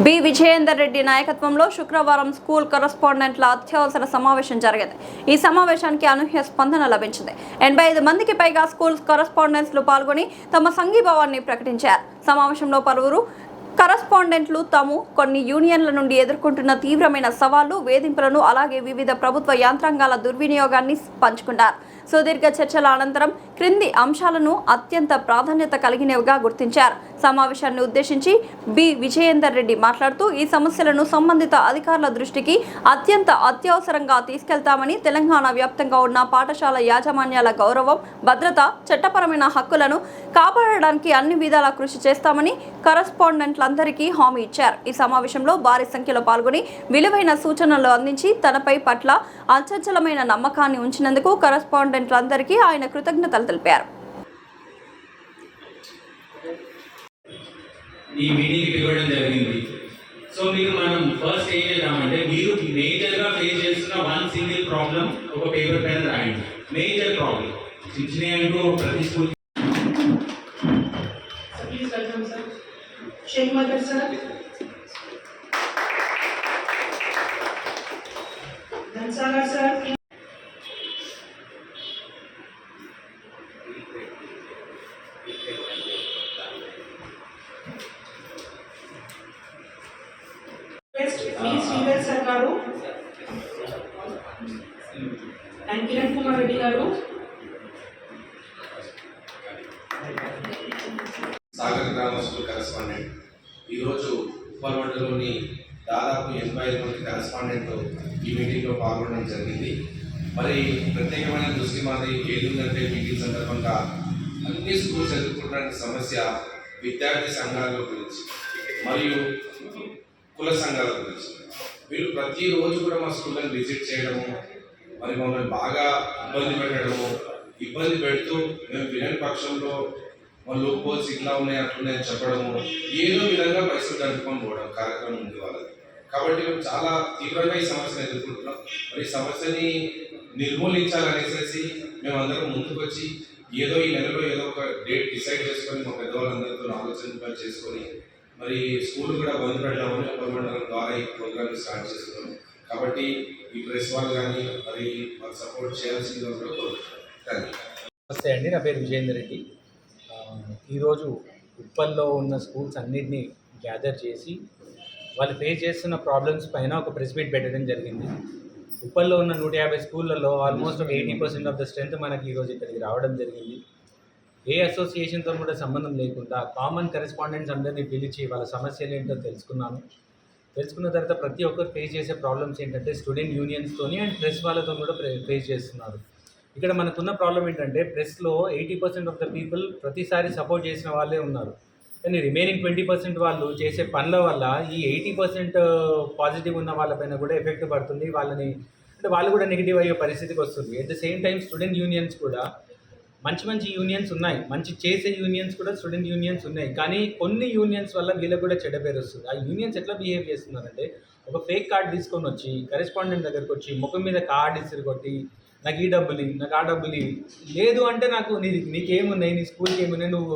B Vijayender Reddy నాయకత్వంలో శుక్రవారం school కరస్పాండెంట్ల అత్యవసర సమావేశం జరిగింది. ఈ సమావేశానికి అనూహ్య స్పందన లభించింది. 85 మందికి పైగా స్కూల్ కరస్పాండెంట్స్లు పాల్గొని తమ సంఘీభావాన్ని ప్రకటించారు. సమావేశంలో పలువురు కరస్పాండెంట్లు తాము కొన్ని యూనియన్ల నుండి ఎదుర్కొంటున్న తీవ్రమైన సవాళ్లు, వేధింపులను, అలాగే వివిధ ప్రభుత్వ యంత్రాంగాల దుర్వినియోగాన్ని పంచుకున్నారు. సుదీర్ఘ చర్చల అనంతరం క్రింది అంశాలను అత్యంత ప్రాధాన్యత కలిగినవిగా గుర్తించారు. సమావేశాన్ని ఉద్దేశించి బి విజయేందర్ రెడ్డి మాట్లాడుతూ ఈ సమస్యలను సంబంధిత అధికారుల దృష్టికి అత్యంత అత్యవసరంగా తీసుకెళ్తామని, తెలంగాణ వ్యాప్తంగా ఉన్న పాఠశాల యాజమాన్యాల గౌరవం, భద్రత, చట్టపరమైన హక్కులను కాపాడడానికి అన్ని విధాలా కృషి చేస్తామని కరస్పాండెంట్లందరికీ హామీ ఇచ్చారు. ఈ సమావేశంలో భారీ సంఖ్యలో పాల్గొని విలువైన సూచనలు అందించి తనపై పట్ల అచంచలమైన నమ్మకాన్ని ఉంచినందుకు కరస్పాండెంట్లందరికీ ఆయన కృతజ్ఞతలు తెలిపారు. ఈ మీటింగ్ పిలవడం జరిగింది. సో మీరు మనం ఫస్ట్ ఏం చేద్దామంటే, మీరు మేజర్గా ఫేస్ చేస్తున్న వన్ సింగిల్ ప్రాబ్లం ఒక పేపర్ పైన రాయండి. మేజర్ ప్రాబ్లం చిన్నయంటూ ప్రతి స్కూల్ గారు అండ్ కిరణ్ కుమార్ రెడ్డి గారు, సాగర్ గ్రామ స్కూల్ కరెస్పాండెంట్. ఈరోజు ఉప్పల్వండలోని దాదాపు 85 మంది కరెస్పాండెంట్లు ఈ మీటింగ్లో పాల్గొనడం జరిగింది. మరి ప్రత్యేకమైన దృష్టి మాది ఏదుందంటే, మీటింగ్ సందర్భంగా అన్ని స్కూల్స్ ఎదుర్కొంటున్న సమస్య విద్యార్థి సంఘాల గురించి మరియు కుల సంఘాల గురించి. వీళ్ళు ప్రతిరోజు కూడా మా స్కూళ్ళని విజిట్ చేయడము, మరి మమ్మల్ని బాగా ఇబ్బంది పెడుతూ మేము వినని పక్షంలో వాళ్ళు పోల్స్ ఇట్లా ఉన్నాయి అట్లున్నాయని చెప్పడము, ఏదో విధంగా పైసలు కలుపుకొని పోవడం కార్యక్రమం ఉంది వాళ్ళది. కాబట్టి మేము చాలా తీవ్రంగా ఈ సమస్యను ఎదుర్కొంటున్నాం. మరి ఈ సమస్యని నిర్మూలించాలనేసి మేమందరం ముందుకు వచ్చి ఏదో ఈ నెలలో ఏదో ఒక డేట్ డిసైడ్ చేసుకొని మా పెద్దవాళ్ళందరితో ఆలోచన చేసుకొని మరి స్కూల్ కూడా బంద్ పెట్టామని ఉపమండలం ద్వారా ఈ ప్రోగ్రామ్ స్టార్ట్ చేస్తున్నాం. కాబట్టి ఈ ప్రెస్ వాళ్ళు కానీ మరి మాకు సపోర్ట్ చేయాల్సిందిగా కూడా కోరుతున్నాను. నమస్తే అండి, నా పేరు విజయేందర్ రెడ్డి. ఈరోజు ఉప్పల్లో ఉన్న స్కూల్స్ అన్నింటినీ గ్యాదర్ చేసి వాళ్ళు ఫేస్ చేస్తున్న ప్రాబ్లమ్స్ పైన ఒక ప్రెస్ మీట్ పెట్టడం జరిగింది. ఉప్పల్లో ఉన్న 150 స్కూళ్ళల్లో ఆల్మోస్ట్ 80% ఆఫ్ ద స్ట్రెంత్ మనకి ఈరోజు ఇక్కడికి రావడం జరిగింది. ఏ అసోసియేషన్తో కూడా సంబంధం లేకుండా కామన్ కరెస్పాండెంట్స్ అందరినీ పిలిచి వాళ్ళ సమస్యలు ఏంటో తెలుసుకున్నాను. తెలుసుకున్న తర్వాత ప్రతి ఒక్కరు ఫేస్ చేసే ప్రాబ్లమ్స్ ఏంటంటే స్టూడెంట్ యూనియన్స్తోని అండ్ ప్రెస్ వాళ్ళతో కూడా ఫేస్ చేస్తున్నారు. ఇక్కడ మనకున్న ప్రాబ్లం ఏంటంటే, ప్రెస్లో 80% ఆఫ్ ద పీపుల్ ప్రతిసారి సపోర్ట్ చేసిన వాళ్ళే ఉన్నారు. కానీ రిమైనింగ్ 20% వాళ్ళు చేసే పనుల వల్ల ఈ 80% పాజిటివ్ ఉన్న వాళ్ళపైన కూడా ఎఫెక్ట్ పడుతుంది. వాళ్ళని అంటే వాళ్ళు కూడా నెగిటివ్ అయ్యే పరిస్థితికి వస్తుంది. At the same time student unions కూడా మంచి యూనియన్స్ ఉన్నాయి, మంచి చేసే యూనియన్స్ కూడా స్టూడెంట్ యూనియన్స్ ఉన్నాయి. కానీ కొన్ని యూనియన్స్ వల్ల వీళ్ళకి కూడా చెడ్డ పేరు వస్తుంది. ఆ యూనియన్స్ ఎట్లా బిహేవ్ చేస్తున్నారంటే, ఒక ఫేక్ కార్డ్ తీసుకొని వచ్చి కరెస్పాండెంట్ దగ్గరకు వచ్చి ముఖం మీద కార్డ్ ఇసిరి కొట్టి నాకు ఈ డబ్బులు నాకు ఆ డబ్బులు లేదు అంటే నాకు నీకేమున్నాయి, నీ స్కూల్కి ఏమున్నాయి, నువ్వు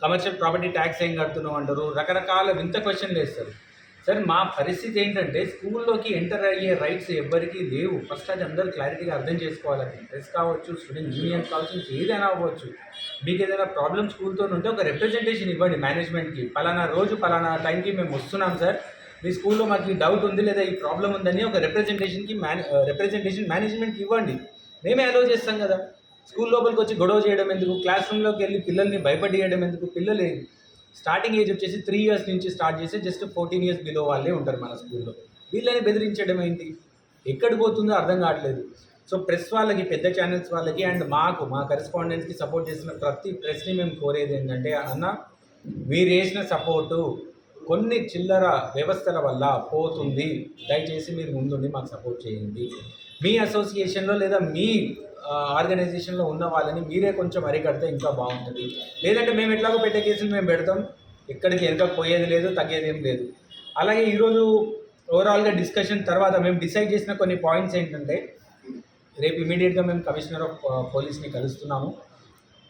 కమర్షియల్ ప్రాపర్టీ ట్యాక్స్ ఏం కడుతున్నావు అంటారు. రకరకాల వింత క్వశ్చన్లు వేస్తారు. సరే, మా పరిస్థితి ఏంటంటే స్కూల్లోకి ఎంటర్ అయ్యే రైట్స్ ఎవ్వరికీ లేవు. ఫస్ట్ అది అందరూ క్లారిటీగా అర్థం చేసుకోవాలని. ప్రెస్ కావచ్చు, స్టూడెంట్ యూనియన్స్ కావచ్చు, ఏదైనా అవ్వచ్చు. మీకు ఏదైనా ప్రాబ్లమ్ స్కూల్తో ఉంటే ఒక రిప్రజెంటేషన్ ఇవ్వండి మేనేజ్మెంట్కి. పలానా రోజు పలానా టైంకి మేము వస్తున్నాం సార్, మీ స్కూల్లో మాకు ఈ డౌట్ ఉంది లేదా ఈ ప్రాబ్లం ఉందని ఒక రిప్రజెంటేషన్ మేనేజ్మెంట్కి ఇవ్వండి. మేమే అలో చేస్తాం కదా. స్కూల్ లోపలికి వచ్చి గొడవ చేయడం ఎందుకు, క్లాస్ రూమ్లోకి వెళ్ళి పిల్లల్ని భయపడేయడం ఎందుకు. పిల్లలు స్టార్టింగ్ ఏజ్ వచ్చేసి 3 years నుంచి స్టార్ట్ చేసి జస్ట్ 14 years బిలో వాళ్ళే ఉంటారు మన స్కూల్లో. వీళ్ళని బెదిరించడం ఏంటి, ఎక్కడికి పోతుందో అర్థం కావట్లేదు. సో ప్రెస్ వాళ్ళకి, పెద్ద ఛానల్స్ వాళ్ళకి అండ్ మా కరెస్పాండెంట్స్కి సపోర్ట్ చేసిన ప్రతి ప్రెస్ని మేము కోరేది ఏంటంటే, అన్న మీరు వేసిన సపోర్టు కొన్ని చిల్లర వ్యవస్థల వల్ల పోతుంది. దయచేసి మీరు ముందుండి మాకు సపోర్ట్ చేయండి. మీ అసోసియేషన్లో లేదా మీ ఆర్గనైజేషన్లో ఉన్న వాళ్ళని మీరే కొంచెం అరికడితే ఇంకా బాగుంటుంది. లేదంటే మేము ఎట్లాగో పెట్టే కేసులు మేము పెడతాం, ఎక్కడికి వెనక పోయేది లేదు, తగ్గేది ఏం లేదు. అలాగే ఈరోజు ఓవరాల్గా డిస్కషన్ తర్వాత మేము డిసైడ్ చేసిన కొన్ని పాయింట్స్ ఏంటంటే, రేపు ఇమీడియట్గా మేము కమిషనర్ ఆఫ్ పోలీస్ని కలుస్తున్నాము.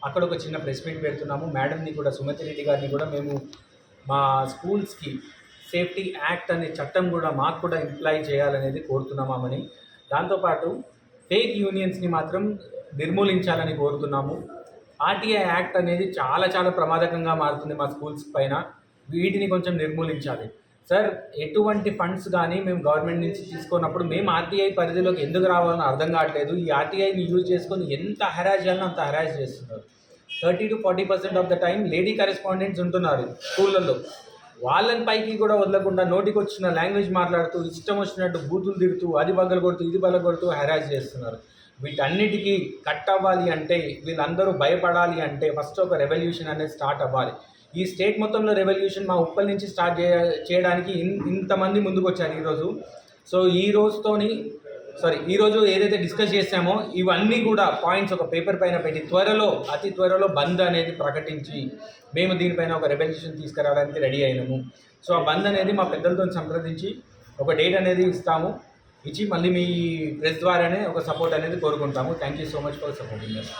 అక్కడ ఒక చిన్న ప్రెస్ మీట్ పెడుతున్నాము. మేడంని కూడా, సుమతి రెడ్డి గారిని కూడా మేము మా స్కూల్స్కి సేఫ్టీ యాక్ట్ అనే చట్టం కూడా మాకు కూడా ఇంప్లై చేయాలనేది కోరుతున్నామని, దాంతోపాటు ఫేక్ యూనియన్స్ని మాత్రం నిర్మూలించాలని కోరుతున్నాము. ఆర్టీఐ యాక్ట్ అనేది చాలా చాలా ప్రమాదకంగా మారుతుంది మా స్కూల్స్ పైన, వీటిని కొంచెం నిర్మూలించాలి. సార్, ఎటువంటి ఫండ్స్ కానీ మేము గవర్నమెంట్ నుంచి తీసుకున్నప్పుడు మేము ఆర్టీఐ పరిధిలోకి ఎందుకు రావాలని అర్థం కావట్లేదు. ఈ ఆర్టీఐని యూజ్ చేసుకొని ఎంత హెరాస్ చేయాలో అంత హెరాస్ చేస్తున్నారు. 30 to 40% of the time lady correspondents ఉంటున్నారు స్కూళ్ళల్లో. వాళ్ళని పైకి కూడా వదలకుండా నోటికి వచ్చిన లాంగ్వేజ్ మాట్లాడుతూ ఇష్టం వచ్చినట్టు బూతులు తిడుతూ అది బగ్గలు కొడుతూ ఇది బగ్గలు కొడుతూ హెరాస్ చేస్తున్నారు. వీటన్నిటికీ కట్ అవ్వాలి అంటే, వీళ్ళందరూ భయపడాలి అంటే ఫస్ట్ ఒక రెవల్యూషన్ అనేది స్టార్ట్ అవ్వాలి. ఈ స్టేట్ మొత్తంలో రెవల్యూషన్ మా ఉప్పల్ నుంచి స్టార్ట్ చేయడానికి ఇంతమంది ముందుకు వచ్చారు ఈరోజు. సో ఈరోజు ఏదైతే డిస్కస్ చేసామో ఇవన్నీ కూడా పాయింట్స్ ఒక పేపర్ పైన పెట్టి అతి త్వరలో బంద్ అనేది ప్రకటించి మేము దీనిపైన ఒక రెవల్యూషన్ తీసుకురావడానికి రెడీ అయినాము. సో ఆ బంద్ అనేది మా పెద్దలతో సంప్రదించి ఒక డేట్ అనేది ఇచ్చి మళ్ళీ మీ ప్రెస్ ద్వారానే ఒక సపోర్ట్ అనేది కోరుకుంటాము. Thank you so much for supporting us.